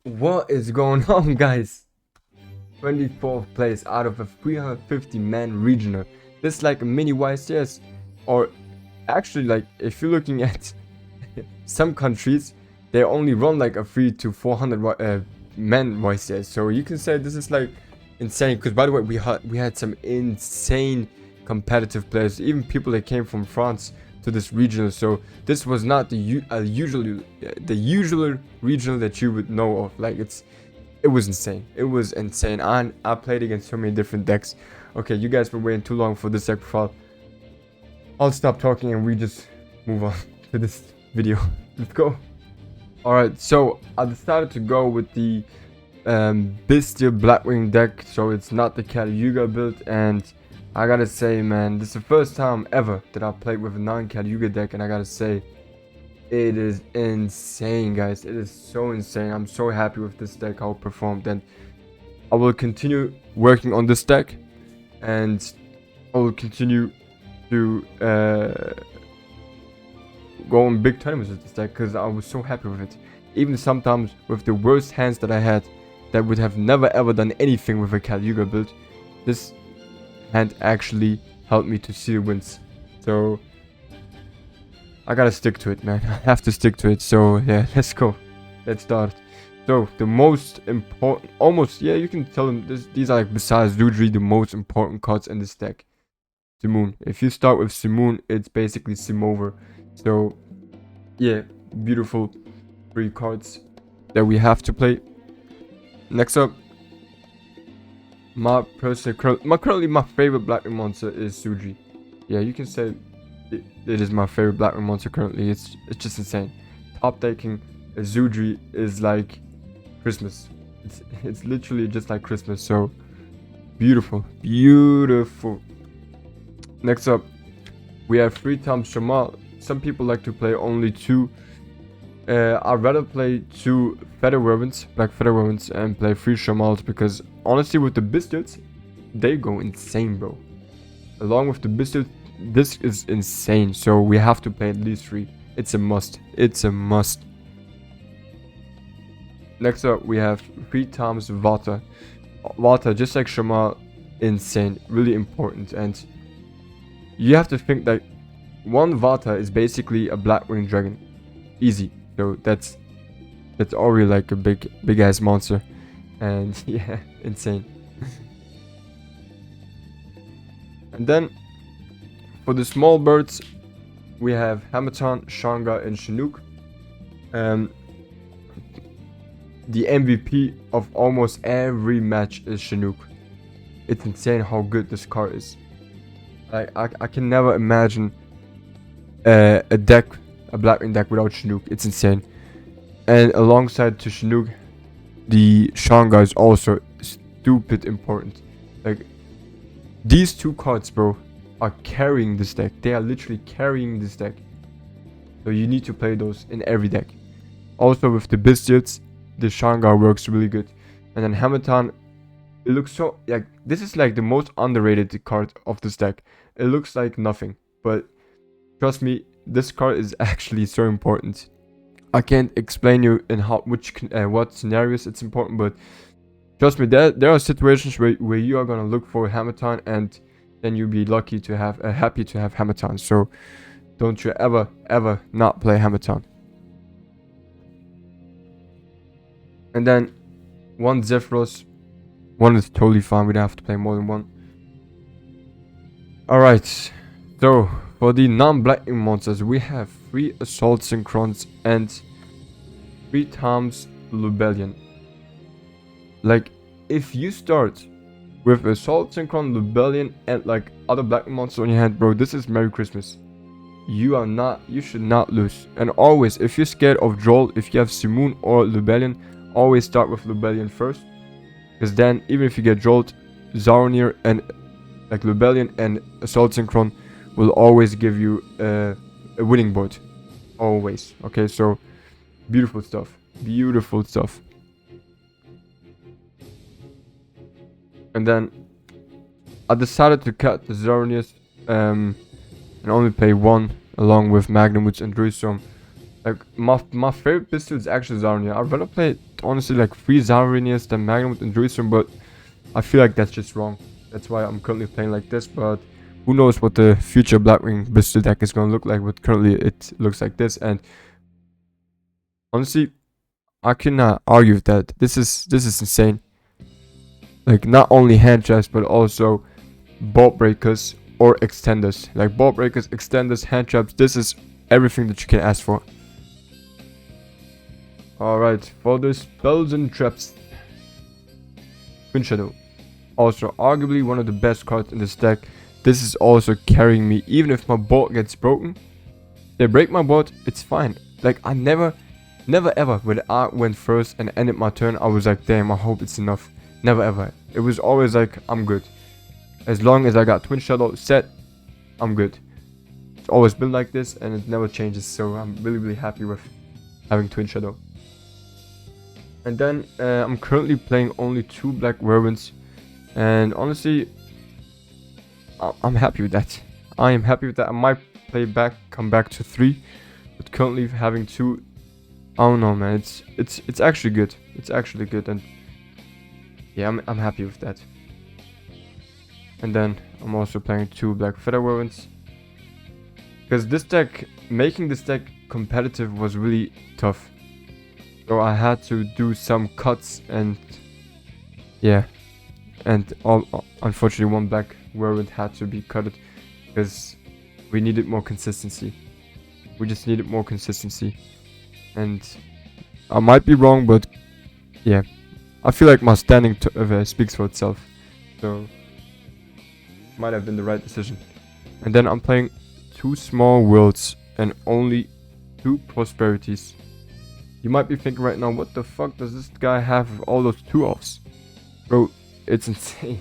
What is going on, guys? 24th place out of a 350-man regional. This is like a mini YCS, or actually, like if you're looking at some countries, they only run like a 3 to 400 men YCS. So you can say this is like insane. Because by the way, we had some insane competitive players, even people that came from France to this regional. So this was not the usual regional that you would know of. Like it was insane. It was insane. And I played against so many different decks. Okay, you guys been waiting too long for this deck profile. I'll stop talking and we just move on to this video. Let's go. Alright, so I decided to go with the Bestial Blackwing deck. So it's not the Caliuga build. And I gotta say, man, this is the first time ever that I played with a non-Caliuga deck. And I gotta say, it is insane, guys. It is so insane. I'm so happy with this deck, how it performed, and I will continue working on this deck, and I will continue to go on big tournaments with this deck because I was so happy with it. Even sometimes with the worst hands that I had, that would have never ever done anything with a Caliuga build, this hand actually helped me to see the wins. So I gotta stick to it, man. I have to stick to it. So yeah, let's go. Let's start. So the most important, almost, yeah, you can tell them these are like, besides Ludri, the most important cards in this deck. Simoon. If you start with Simoon, it's basically Simover. So yeah, beautiful 3 cards that we have to play. Next up, currently my favorite Blackwing monster is Suji. Yeah, you can say it is my favorite Blackwing monster currently. It's just insane. Top decking a Zudri is like Christmas. It's literally just like Christmas. So beautiful, beautiful. Next up, we have 3 times Shamal. Some people like to play only 2. I'd rather play 2 Feather Werewolves, Black Feather Werewolves, and play 3 Shamals because honestly, with the Biscuits, they go insane, bro. Along with the Biscuits, this is insane. So we have to play at least 3. It's a must. It's a must. Next up, we have 3 times Vata. Vata, just like Shamal, insane, really important. And you have to think that 1 Vata is basically a Blackwing dragon. Easy. So that's already like a big ass monster. And yeah, insane. And then for the small birds, we have Hamatan, Shanga, and Chinook. The MVP of almost every match is Chinook. It's insane how good this card is. I can never imagine a Blackwing deck without Chinook. It's insane. And alongside to Chinook, the Shanga is also stupid important. Like, these 2 cards, bro, are carrying this deck. They are literally carrying this deck. So you need to play those in every deck. Also with the Biscuits, the Shanga works really good. And then Hamatan, it looks so, like, this is like the most underrated card of this deck. It looks like nothing, but trust me, this card is actually so important. I can't explain you in what scenarios it's important, but trust me, there are situations where you are gonna look for Hamatan, and then you'll be lucky to have happy to have Hamatan. So don't you ever not play Hamatan. And then 1 Zephyros. 1 is totally fine. We don't have to play more than 1. Alright. So for the non-Blackwing monsters, we have 3 Assault Synchrons and 3 times Lubellion. Like, if you start with Assault Synchron, Lubellion, and like other Blackwing monsters on your hand, bro, this is Merry Christmas. You should not lose. And always, if you're scared of Joel, if you have Simoon or Lubellion, always start with Lubellion first. Because then, even if you get Jolt, Zarnir and like Lubellion and Assault Synchron will always give you a winning board. Always. Okay, so beautiful stuff. Beautiful stuff. And then I decided to cut the Zarnius and only play 1 along with Magnumoots and Druistorm. Like my favorite pistol is actually Zarnia. I'd rather play honestly like 3 Zarnias than Magnum and Jerusalem, but I feel like that's just wrong. That's why I'm currently playing like this, but who knows what the future Blackwing pistol deck is gonna look like, but currently it looks like this. And honestly, I cannot argue with that. This is insane. Like not only hand traps but also bolt breakers or extenders. Like bolt breakers, extenders, hand traps. This is everything that you can ask for. Alright, for the spells and traps, Twin Shadow. Also arguably one of the best cards in this deck. This is also carrying me. Even if my board gets broken, they break my board, it's fine. Like I never ever when I went first and ended my turn, I was like, damn, I hope it's enough. Never ever. It was always like, I'm good. As long as I got Twin Shadow set, I'm good. It's always been like this and it never changes, so I'm really happy with having Twin Shadow. And then I'm currently playing only 2 Black Werewolves, and honestly, I'm happy with that. I am happy with that. I might come back to 3, but currently having 2, I don't know, man. It's actually good. It's actually good, and yeah, I'm happy with that. And then I'm also playing 2 Black Feather Werewolves, because making this deck competitive was really tough. So I had to do some cuts, and yeah, and unfortunately 1 Black Werewolf had to be cut because we needed more consistency. We just needed more consistency, and I might be wrong, but yeah, I feel like my standing speaks for itself. So might have been the right decision. And then I'm playing 2 Small Worlds and only 2 Prosperities. You might be thinking right now, what the fuck does this guy have with all those 2-offs? Bro, it's insane.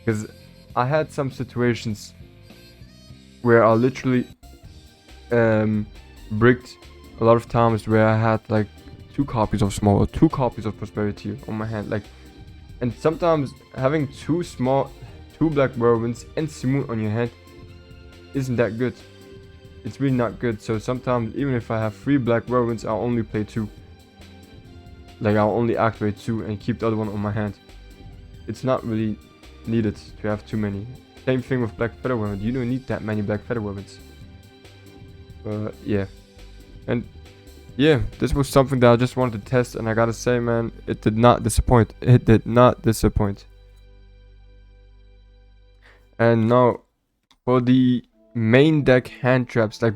Because I had some situations where I literally bricked a lot of times where I had like 2 copies of Small or 2 copies of Prosperity on my hand. Like, and sometimes having 2 Black Werewolves and Simoon on your hand isn't that good. It's really not good. So sometimes even if I have 3 Black Werewolves, I'll only play 2. Like I'll only activate 2 and keep the other one on my hand. It's not really needed to have too many. Same thing with Black Feather Werewolves. You don't need that many Black Feather Werewolves. But yeah. And yeah, this was something that I just wanted to test, and I gotta say, man, it did not disappoint. It did not disappoint. And now for the main deck hand traps, like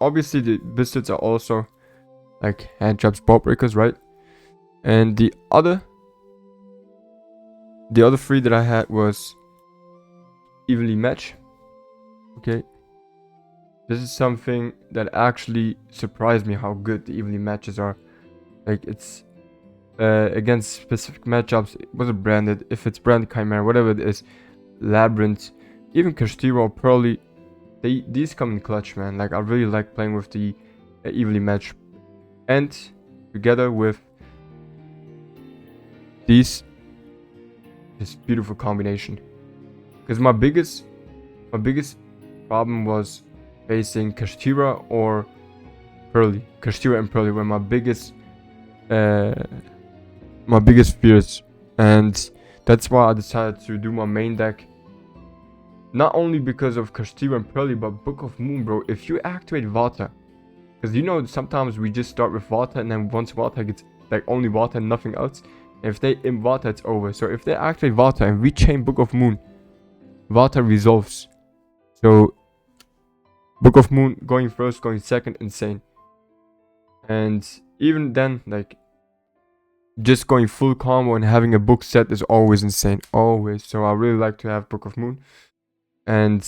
obviously the biscuits are also like hand traps, ball breakers, right? And the other 3 that I had was evenly match. Okay, this is something that actually surprised me how good the evenly matches are. Like it's against specific matchups. Was it branded? If it's branded Chimera, whatever it is, Labyrinth, even Kashtira or Pearly, these come in clutch, man. Like I really like playing with the evenly match, and together with this beautiful combination. Because my biggest problem was facing Kashtira or Pearly. Kashtira and Pearly were my biggest fears, and that's why I decided to do my main deck. Not only because of Kashtira and Pearly, but Book of Moon, bro. If you activate Vata, because you know sometimes we just start with Vata, and then once Vata gets like only Vata and nothing else, if they in Vata, it's over. So if they activate Vata and we chain Book of Moon, Vata resolves. So Book of Moon going first, going second, insane. And even then, like just going full combo and having a book set is always insane, always. So I really like to have Book of Moon, and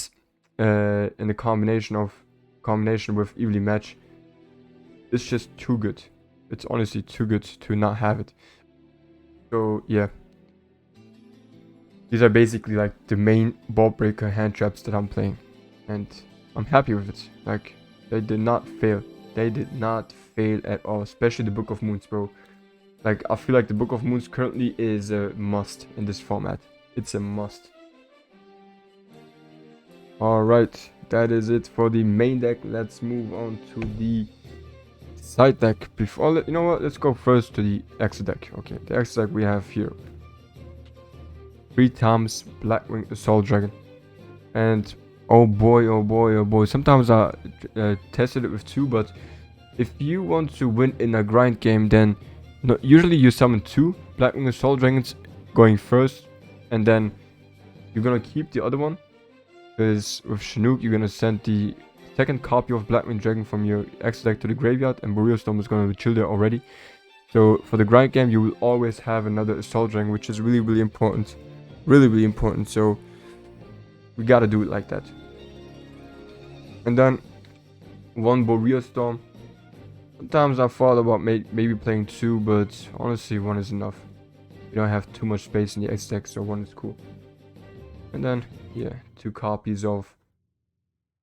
in the combination with evenly match, it's just too good. It's honestly too good to not have it. So yeah, these are basically like the main ball breaker hand traps that I'm playing, and I'm happy with it. Like they did not fail. They did not fail at all, especially the Book of Moons, bro. Like I feel like the Book of Moons currently is a must in this format. It's a must. Alright, that is it for the main deck. Let's move on to the side deck. Before, you know what? Let's go first to the extra deck. Okay, the extra deck we have here. 3 times Blackwing Assault Dragon. And oh boy, oh boy, oh boy. Sometimes I tested it with 2, but if you want to win in a grind game, then usually you summon 2 Blackwing Assault Dragons going first, and then you're gonna keep the other one. Because with Chinook, you're gonna send the second copy of Blackwing Dragon from your extra deck to the graveyard, and Burial Storm is gonna chill there already. So for the grind game, you will always have another Assault Dragon, which is really, really important. Really, really important. So we gotta do it like that. And then 1 Burial Storm. Sometimes I thought about maybe playing 2, but honestly 1 is enough. You don't have too much space in the X deck, so 1 is cool. And then, yeah, 2 copies of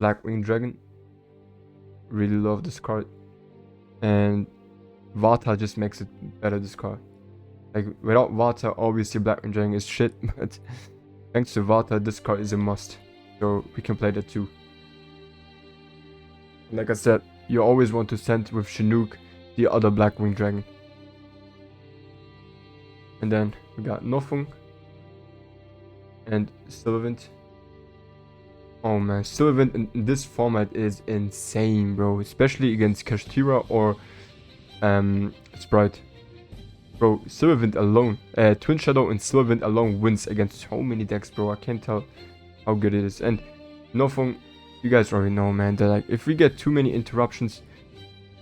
Blackwing Dragon. Really love this card. And Vata just makes it better, this card. Like, without Vata, obviously Blackwing Dragon is shit, but thanks to Vata, this card is a must. So we can play that too. Like I said, you always want to send with Chinook the other Blackwing Dragon. And then we got Nofung and Sylvant. Oh man, Sylvant in this format is insane, bro. Especially against Kashtira or Sprite. Bro, Sylvant alone, Twin Shadow and Sylvant alone wins against so many decks, bro. I can't tell how good it is. And Nofung, you guys already know, man, that like if we get too many interruptions,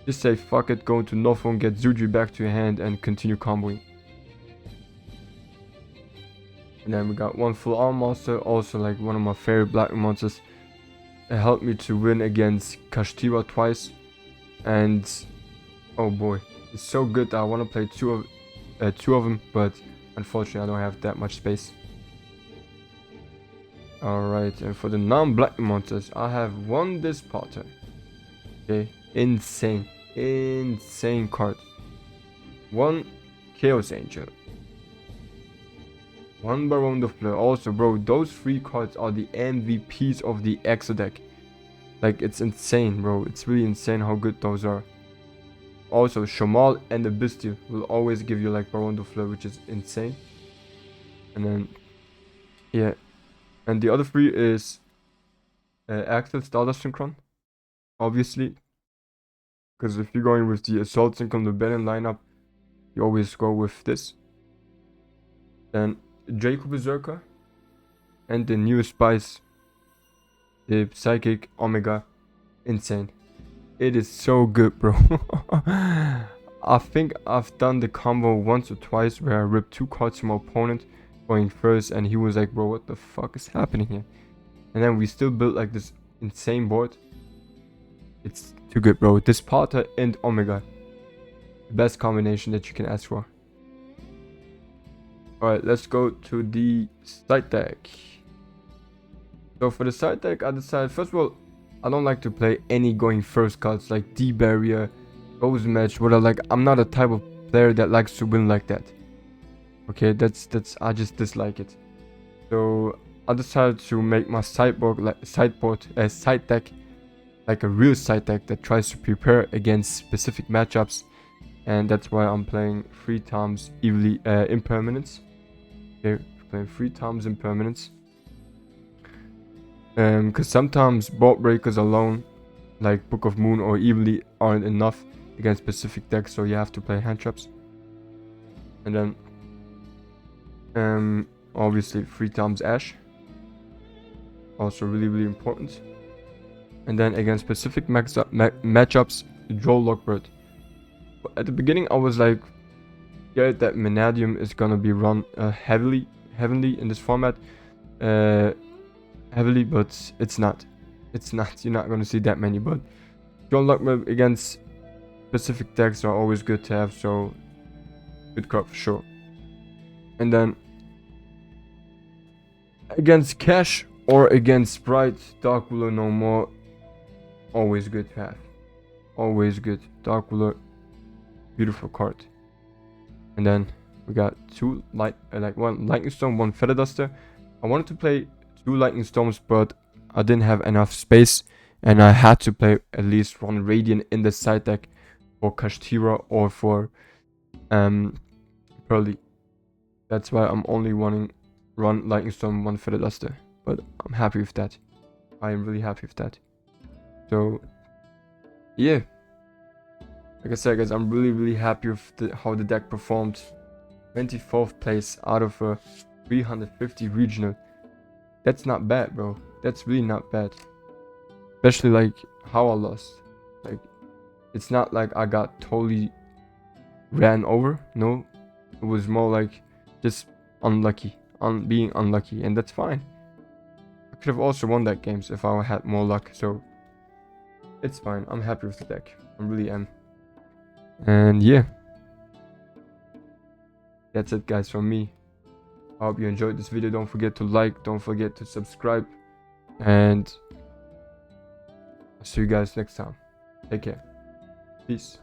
just say fuck it, go to Nofung, get Zudri back to your hand, and continue comboing. And then we got 1 full arm monster, also like one of my favorite Blackwing monsters. It helped me to win against Kashtira twice, and oh boy, it's so good that I want to play two of them, but unfortunately I don't have that much space. Alright, and for the non-black monsters, I have 1 this pattern. Okay, insane card. 1 Chaos Angel. 1 Baron de Fleur. Also, bro, those 3 cards are the MVPs of the Exo deck. Like, it's insane, bro. It's really insane how good those are. Also, Shamal and the Bestial will always give you like Baron de Fleur, which is insane. And then, yeah. And the other 3 is Axel Stardust Synchron, obviously. Because if you're going with the Assault Synchron, the Baron lineup, you always go with this. Then Draco Berserker. And the new Spice, the Psychic Omega. Insane. It is so good, bro. I think I've done the combo once or twice where I ripped 2 cards from my opponent going first, and he was like, bro, what the fuck is happening here? And then we still built like this insane board. It's too good, bro. This Sparta and Omega, the best combination that you can ask for. Alright, let's go to the side deck. So for the side deck, I decided, first of all, I don't like to play any going first cards like D-Barrier, Rose Match, whatever. Like, I'm not a type of player that likes to win like that. Okay, that's I just dislike it. So I decided to make my sideboard side deck like a real side deck that tries to prepare against specific matchups, and that's why I'm playing 3 times Impermanence. Okay, playing 3 times Impermanence. Because sometimes board breakers alone, like Book of Moon or Evilly, aren't enough against specific decks, so you have to play hand traps. And then obviously 3 times Ash, also really important. And then against specific matchups, draw Lockbird. At the beginning I was like, yeah, that Vanadium is gonna be run heavily in this format, heavily, but it's not. You're not gonna see that many, but draw Lockbird against specific decks are always good to have, so good card for sure. And then against Cash or against Sprite, Dark Ruler no more, always good to have. Always good. Dark Ruler, beautiful card. And then we got 2 1 Lightning Storm, 1 Feather Duster. I wanted to play 2 Lightning Storms, but I didn't have enough space, and I had to play at least 1 Radiant in the side deck for Kashtira or for Pearly. That's why I'm only run Lightning Storm, 1 Feather Duster. But I'm happy with that. I am really happy with that. So yeah, like I said, guys, I'm really happy with how the deck performed. 24th place out of a 350 regional. That's not bad, bro. That's really not bad. Especially like how I lost. Like, it's not like I got totally ran over. No, it was more like just unlucky, being unlucky, and that's fine. I could have also won that games if I had more luck. So it's fine. I'm happy with the deck. I really am. And yeah, that's it, guys, from me. I hope you enjoyed this video. Don't forget to like, don't forget to subscribe, and I'll see you guys next time. Take care. Peace.